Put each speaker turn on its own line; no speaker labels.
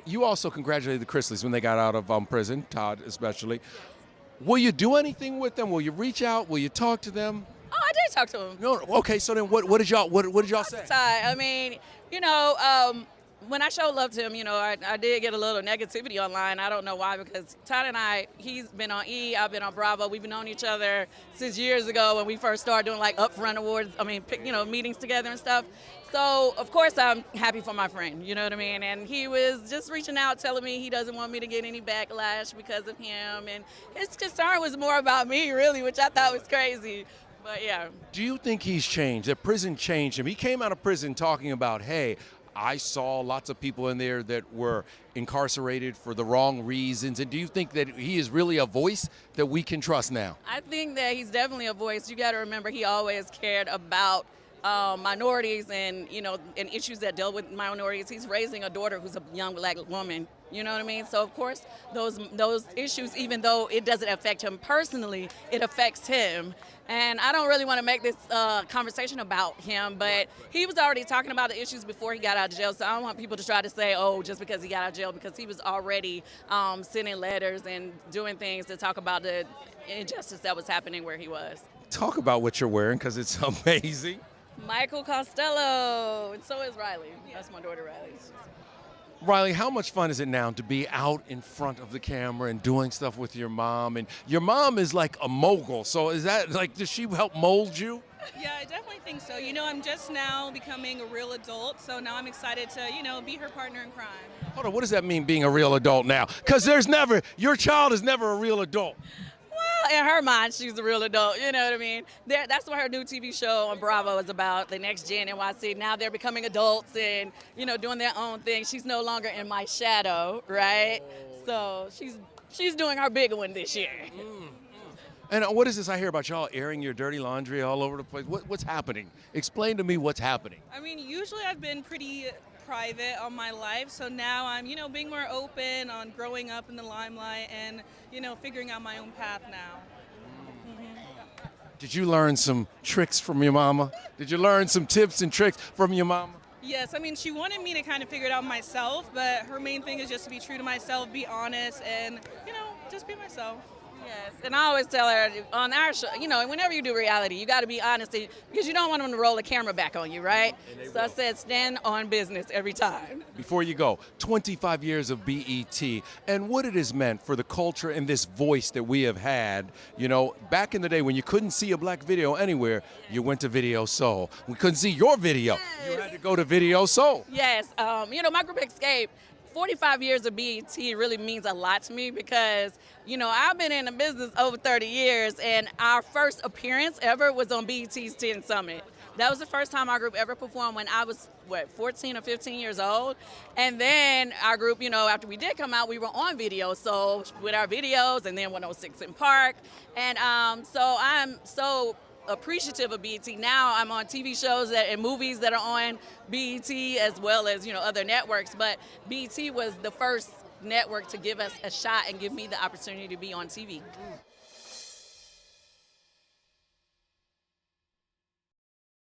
you also congratulated the Chrisleys when they got out of prison, Todd especially. Will you do anything with them? Will you reach out? Will you talk to them?
Oh, I did talk to him.
No. Okay. So then, what did y'all say?
Ty, I mean, when I showed love to him, I did get a little negativity online. I don't know why, because Todd and I, he's been on E, I've been on Bravo. We've known each other since years ago when we first started doing like upfront awards. Meetings together and stuff. So of course I'm happy for my friend. You know what I mean? And he was just reaching out, telling me he doesn't want me to get any backlash because of him, and his concern was more about me, really, which I thought was crazy. But yeah.
Do you think he's changed? That prison changed him? He came out of prison talking about, hey, I saw lots of people in there that were incarcerated for the wrong reasons. And do you think that he is really a voice that we can trust now?
I think that he's definitely a voice. You got to remember, he always cared about minorities and issues that dealt with minorities. He's raising a daughter who's a young black woman. You know what I mean? So of course those issues, even though it doesn't affect him personally, it affects him. And I don't really want to make this conversation about him, but he was already talking about the issues before he got out of jail. So I don't want people to try to say, oh, just because he got out of jail, because he was already sending letters and doing things to talk about the injustice that was happening where he was.
Talk about what you're wearing, because it's amazing.
Michael Costello, and so is Riley. That's my daughter, Riley.
Riley, how much fun is it now to be out in front of the camera and doing stuff with your mom? And your mom is like a mogul, so is that like, does she help mold you?
Yeah, I definitely think so. I'm just now becoming a real adult, so now I'm excited to, be her partner in crime.
Hold on, what does that mean, being a real adult now? Because your child is never a real adult.
Well, in her mind, she's a real adult. You know what I mean? That's what her new TV show on Bravo is about, the Next Gen NYC. Now they're becoming adults and, doing their own thing. She's no longer in my shadow, right? So she's doing her big one this year.
And what is this I hear about y'all airing your dirty laundry all over the place? What's happening? Explain to me what's happening.
I mean, usually I've been pretty private on my life, so now I'm, being more open on growing up in the limelight and, figuring out my own path now.
Did you learn some tricks from your mama? Did you learn some tips and tricks from your mama?
Yes, I mean, she wanted me to kind of figure it out myself, but her main thing is just to be true to myself, be honest, and, just be myself.
Yes, and I always tell her on our show, whenever you do reality, you got to be honest because you don't want them to roll the camera back on you, right? So I said, stand on business every time.
Before you go, 25 years of BET and what it has meant for the culture and this voice that we have had. Back in the day when you couldn't see a black video anywhere, you went to Video Soul. We couldn't see your video. Yes. You had to go to Video Soul.
Yes, my group Escape. 45 years of BET really means a lot to me because, I've been in the business over 30 years, and our first appearance ever was on BET's 10 Summit. That was the first time our group ever performed when I was, 14 or 15 years old. And then our group, after we did come out, we were on Video Soul with our videos, and then 106 in Park. And so I'm so appreciative of BET. Now I'm on TV shows and movies that are on BET as well as other networks, but BET was the first network to give us a shot and give me the opportunity to be on TV.